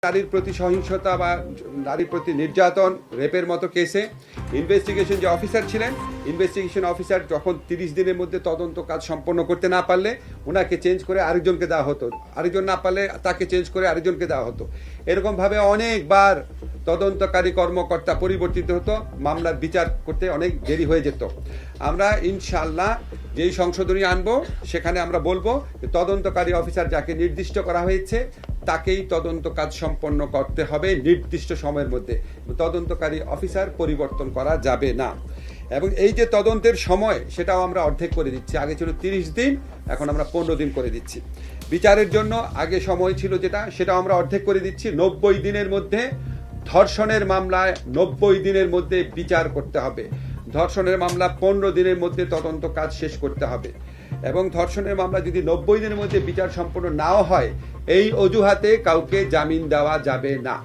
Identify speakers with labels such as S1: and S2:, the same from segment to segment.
S1: নারীর প্রতি সহিংসতা বা নারীর প্রতি নির্যাতন রেপের মতো কেসে ইনভেস্টিগেশন যে অফিসার ছিলেন, ইনভেস্টিগেশন অফিসার যখন 30 দিনের মধ্যে তদন্ত কাজ সম্পন্ন করতে না পারলে ওনাকে চেঞ্জ করে আরেকজনকে দেওয়া হতো, আরেকজন না পারলে তাকে চেঞ্জ করে আরেকজনকে দেওয়া হতো। এরকমভাবে অনেকবার তদন্তকারী কর্মকর্তা পরিবর্তিত হতো, মামলার বিচার করতে অনেক দেরি হয়ে যেত। আমরা ইনশাআল্লাহ যেই সংশোধনী আনবো সেখানে আমরা বলবো যে তদন্তকারী অফিসার যাকে নির্দিষ্ট করা হয়েছে তাকেই তদন্ত কাজ সম্পন্ন করতে হবে নির্দিষ্ট সময়ের মধ্যে। তদন্তকারী অফিসার পরিবর্তন করা যাবে না। এবং এই যে তদন্তের সময় সেটাও আমরা অর্ধেক করে দিচ্ছি। আগে ছিল 30 দিন, এখন আমরা 15 দিন করে দিচ্ছি। বিচারের জন্য আগে সময় ছিল যেটা, সেটাও আমরা অর্ধেক করে দিচ্ছি। 90 দিনের মধ্যে ধর্ষণের মামলায় 90 দিনের মধ্যে বিচার করতে হবে। ধর্ষণের মামলা 15 দিনের মধ্যে তদন্ত কাজ শেষ করতে হবে। এবং ধর্ষণের মামলা যদি 90 দিনের মধ্যে বিচার সম্পন্ন নাও হয়, এই অজুহাতে কাউকে জামিন দেওয়া যাবে না।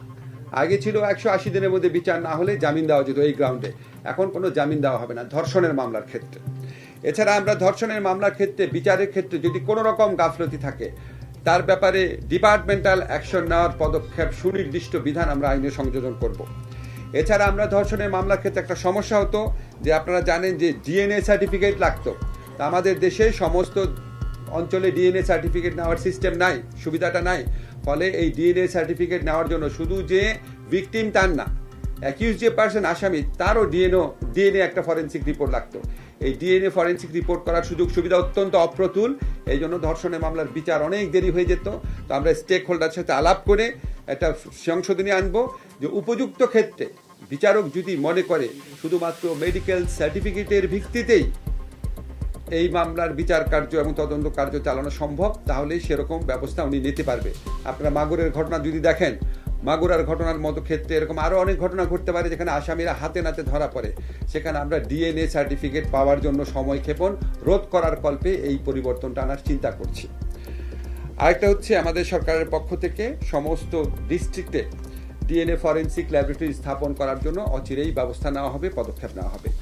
S1: আগে ছিল 180 দিনের মধ্যে বিচার না হলে জামিন দেওয়া যেত এই গ্রাউন্ডে, এখন কোনো জামিন দেওয়া হবে না ধর্ষণের মামলার ক্ষেত্রে। এছাড়া আমরা ধর্ষণের মামলার ক্ষেত্রে বিচারের ক্ষেত্রে যদি কোনো রকম গাফলতি থাকে তার ব্যাপারে ডিপার্টমেন্টাল অ্যাকশন নেওয়ার পদক্ষেপ সুনির্দিষ্ট বিধান আমরা আইনে সংযোজন করব। এছাড়া আমরা ধর্ষণের মামলার ক্ষেত্রে একটা সমস্যা হতো যে আপনারা জানেন যে ডিএনএ সার্টিফিকেট লাগতো। তা আমাদের দেশে সমস্ত অঞ্চলে ডিএনএ সার্টিফিকেট নেওয়ার সিস্টেম নাই, সুবিধাটা নাই। ফলে এই ডিএনএ সার্টিফিকেট নেওয়ার জন্য শুধু যে ভিকটিম তার না, অ্যাকিউজ যে পার্সন আসামি তারও ডিএনএ একটা ফরেন্সিক রিপোর্ট লাগতো। এই ডিএনএ ফরেন্সিক রিপোর্ট করার সুযোগ সুবিধা অত্যন্ত অপ্রতুল। এই জন্য ধর্ষণের মামলার বিচার অনেক দেরি হয়ে যেত। তো আমরা স্টেক হোল্ডারের সাথে আলাপ করে একটা সংশোধনী আনবো যে উপযুক্ত ক্ষেত্রে বিচারক যদি মনে করে শুধুমাত্র মেডিকেল সার্টিফিকেটের ভিত্তিতেই এই মামলার বিচার কার্য এবং তদন্ত কার্য চালানো সম্ভব, তাহলে সেরকম ব্যবস্থা উনি নিতে পারবে। আপনারা মাগুরের ঘটনা যদি দেখেন, মাগুরার ঘটনার মতো ক্ষেত্রে এরকম আরও অনেক ঘটনা ঘটতে পারে যেখানে আসামিরা হাতে নাতে ধরা পড়ে। সেখানে আমরা ডিএনএ সার্টিফিকেট পাওয়ার জন্য সময়ক্ষেপণ রোধ করার কল্পে এই পরিবর্তনটা আনার চিন্তা করছি। আরেকটা হচ্ছে আমাদের সরকারের পক্ষ থেকে সমস্ত ডিস্ট্রিক্টে ডিএনএ ফরেন্সিক ল্যাবরেটরি স্থাপন করার জন্য অচিরেই ব্যবস্থা নেওয়া হবে, পদক্ষেপ নেওয়া হবে।